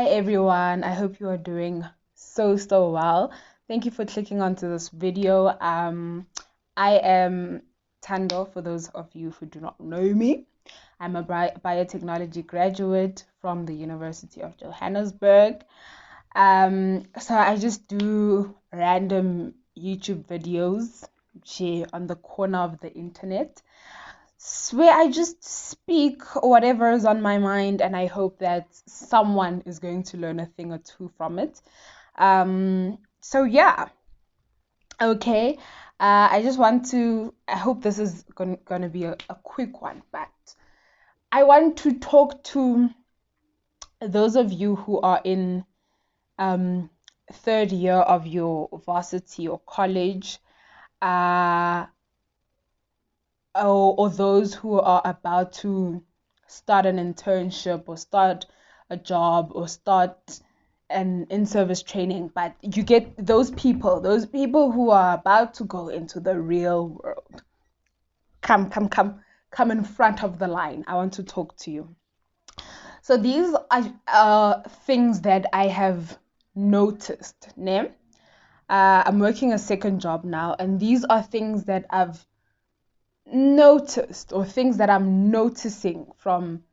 Hi everyone, I hope you are doing so well. Thank you for clicking onto this video. I am Tando, for those of you who do not know me. I'm a biotechnology graduate from the University of Johannesburg. So I just do random YouTube videos on the corner of the internet, where I just speak whatever is on my mind, and I hope that someone is going to learn a thing or two from it. So yeah, okay. I hope this is gonna be a quick one, but I want to talk to those of you who are in third year of your varsity or college, uh, or those who are about to start an internship or start a job or start an in-service training, but you get those people who are about to go into the real world. Come in front of the line. I want to talk to you. So these are things that I have noticed. I'm working a second job now, and these are things that I've noticed, or things that I'm noticing from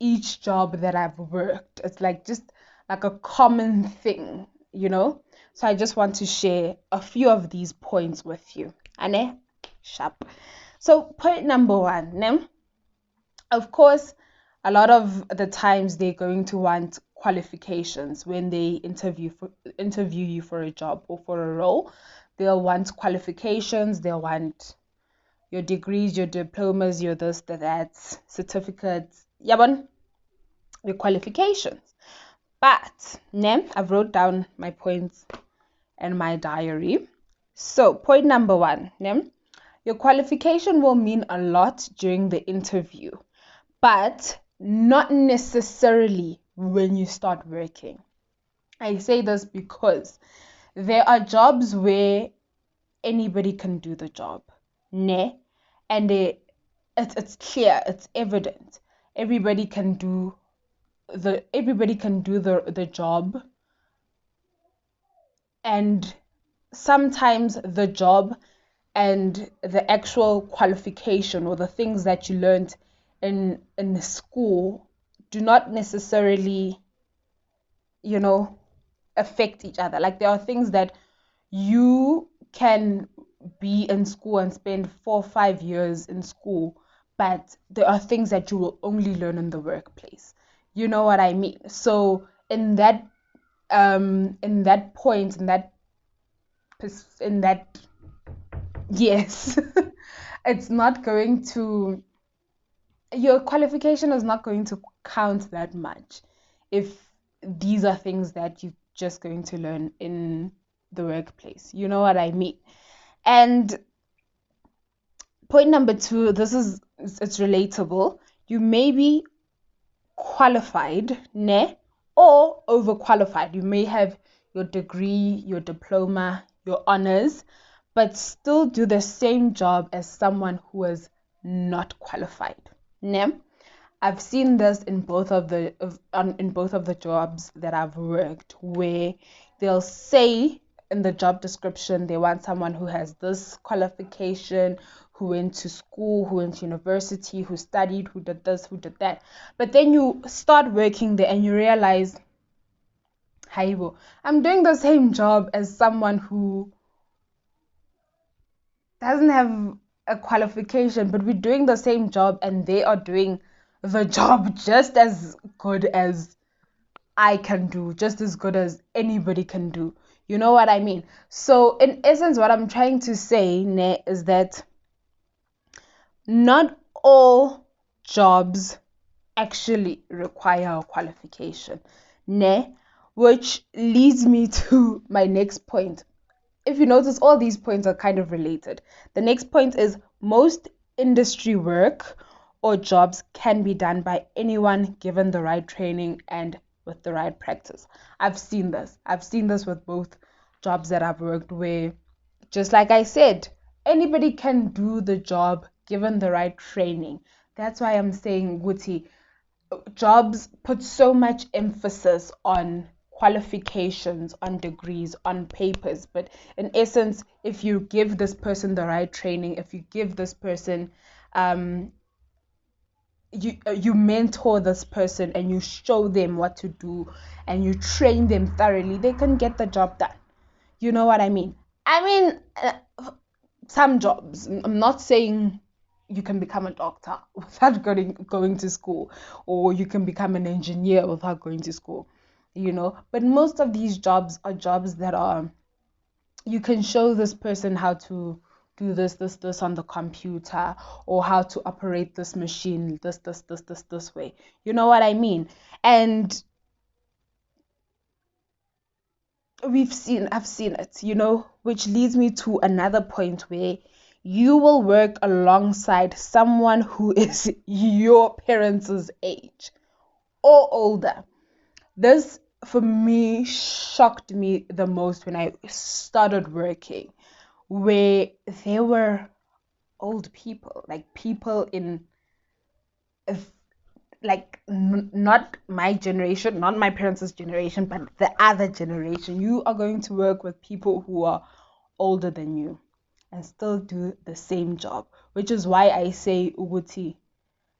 each job that I've worked. It's like just like a common thing, you know? So I just want to share a few of these points with you. Ane? Sharp. So point number one, of course, a lot of the times they're going to want qualifications when they interview you for a job or for a role. They'll want qualifications, they'll want your degrees, your diplomas, your this, that, certificates, yabon, your qualifications. But I've wrote down my points in my diary. So point number one, your qualification will mean a lot during the interview, but not necessarily when you start working. I say this because there are jobs where anybody can do the job, and it's clear, it's evident. Everybody can do the job, and sometimes the job and the actual qualification or the things that you learned in school do not necessarily, affect each other. Like, there are things that you can be in school and spend 4 or 5 years in school, but there are things that you will only learn in the workplace. You know what I mean? So in that point, yes, it's not going to, your qualification is not going to count that much if these are things that you're just going to learn in the workplace. You know what I mean? And point number two, it's relatable. You may be qualified, or overqualified. You may have your degree, your diploma, your honors, but still do the same job as someone who is not qualified. I've seen this in both of the jobs that I've worked, where they'll say in the job description they want someone who has this qualification, who went to school, who went to university, who studied, who did this, who did that. But then you start working there and you realize, Haibo, I'm doing the same job as someone who doesn't have a qualification, but we're doing the same job and they are doing the job just as good as I can do, just as good as anybody can do. You know what I mean? So in essence, what I'm trying to say is that not all jobs actually require a qualification, which leads me to my next point. If you notice, all these points are kind of related. The next point is most industry work or jobs can be done by anyone given the right training and with the right practice. I've seen this with both jobs that I've worked, where, just like I said, anybody can do the job given the right training. That's why I'm saying, Guti, jobs put so much emphasis on qualifications, on degrees, on papers. But in essence, if you give this person the right training, if you give this person, you mentor this person and you show them what to do and you train them thoroughly, they can get the job done. You know what I mean? I mean, some jobs. I'm not saying you can become a doctor without going to school, or you can become an engineer without going to school, But most of these jobs are jobs that are, you can show this person how to do this on the computer, or how to operate this machine, this way. You know what I mean? And I've seen it, which leads me to another point where you will work alongside someone who is your parents' age or older. This, for me, shocked me the most when I started working, where there were old people, like people in, not my generation, not my parents' generation, but the other generation. You are going to work with people who are older than you and still do the same job, which is why I say, Uguti,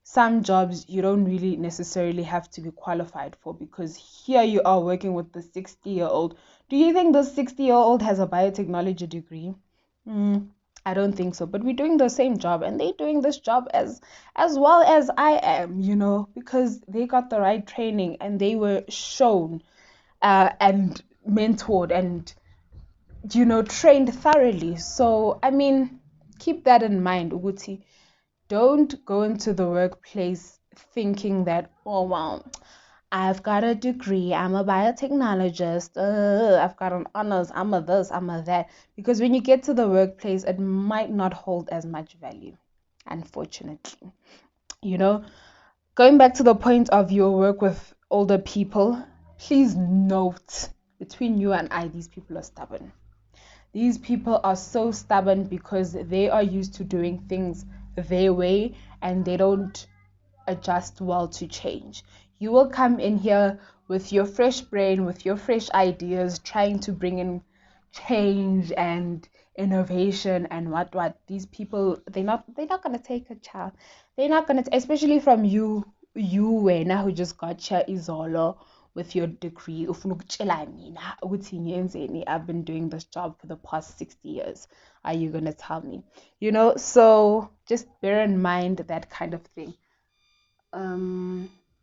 some jobs you don't really necessarily have to be qualified for, because here you are working with the 60-year-old. Do you think the 60-year-old has a biotechnology degree? I don't think so, but we're doing the same job, and they're doing this job as well as I am, because they got the right training and they were shown and mentored and trained thoroughly. So I mean, keep that in mind, Uguti. Don't go into the workplace thinking that, oh wow, I've got a degree, I'm a biotechnologist, I've got an honors, I'm a this, I'm a that. Because when you get to the workplace, it might not hold as much value, unfortunately. Going back to the point of your work with older people, please note, between you and I, these people are stubborn. These people are so stubborn because they are used to doing things their way, and they don't adjust well to change. You will come in here with your fresh brain, with your fresh ideas, trying to bring in change and innovation and what. These people, they're not gonna take a chance. They're not gonna, especially from you wena who just got here izolo with your degree. Ufuna ukutshela mina ukuthi ngiyenzeni? I've been doing this job for the past 60 years. Are you gonna tell me? So just bear in mind that kind of thing.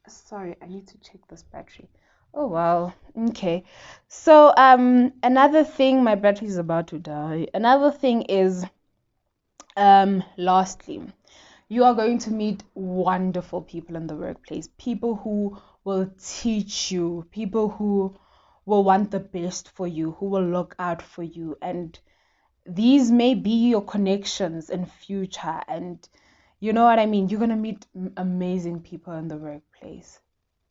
Sorry, I need to check this battery. Oh wow. Okay. So another thing, my battery is about to die. Another thing is, lastly, you are going to meet wonderful people in the workplace, people who will teach you, people who will want the best for you, who will look out for you, and these may be your connections in future. And you know what I mean? You're going to meet amazing people in the workplace.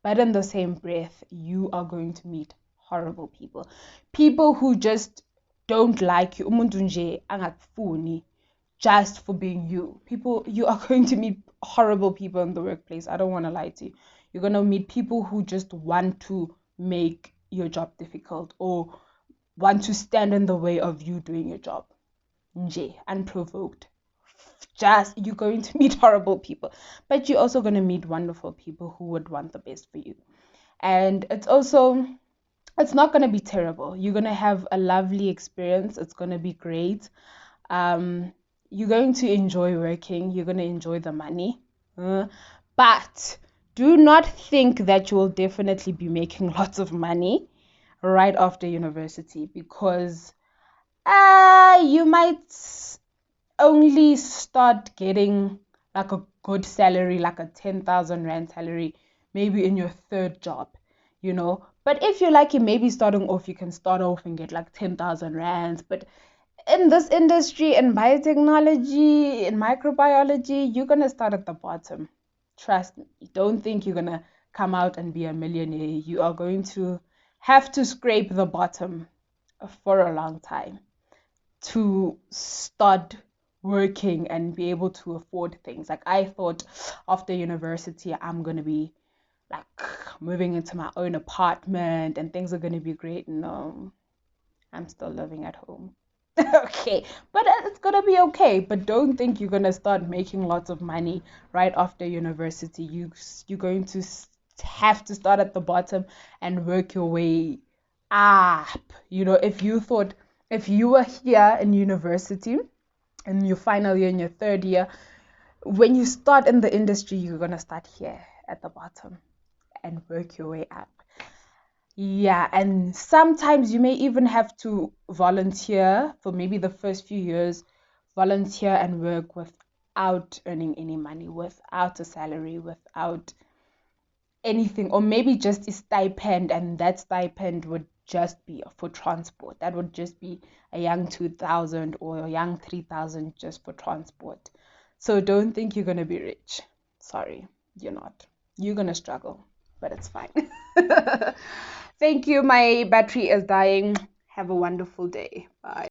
But in the same breath, you are going to meet horrible people. People who just don't like you. Umuntu nje angakufuni just for being you. You are going to meet horrible people in the workplace. I don't want to lie to you. You're going to meet people who just want to make your job difficult, or want to stand in the way of you doing your job. Nje, unprovoked. You're going to meet horrible people, but you're also going to meet wonderful people who would want the best for you. And it's not going to be terrible. You're going to have a lovely experience. It's going to be great. You're going to enjoy working. You're going to enjoy the money. But do not think that you will definitely be making lots of money right after university, because you might only start getting like a good salary, like a 10,000 rand salary, maybe in your third job, But if you're lucky, maybe starting off, you can start off and get like 10,000 rands. But in this industry, in biotechnology, in microbiology, you're going to start at the bottom. Trust me. Don't think you're going to come out and be a millionaire. You are going to have to scrape the bottom for a long time to start working and be able to afford things. Like, I thought after university, I'm going to be like moving into my own apartment and things are going to be great. No, I'm still living at home. Okay, but it's gonna be okay. But don't think you're gonna start making lots of money right after university. You're going to have to start at the bottom and work your way up. If you were here in university in your final year, in your third year, when you start in the industry, you're gonna start here at the bottom and work your way up. Yeah, and sometimes you may even have to volunteer for maybe the first few years, volunteer and work without earning any money, without a salary, without anything, or maybe just a stipend, and that stipend would just be for transport. That would just be a young 2,000 or a young 3,000 just for transport. So don't think you're going to be rich. Sorry, you're not. You're going to struggle, but it's fine. Thank you. My battery is dying. Have a wonderful day. Bye.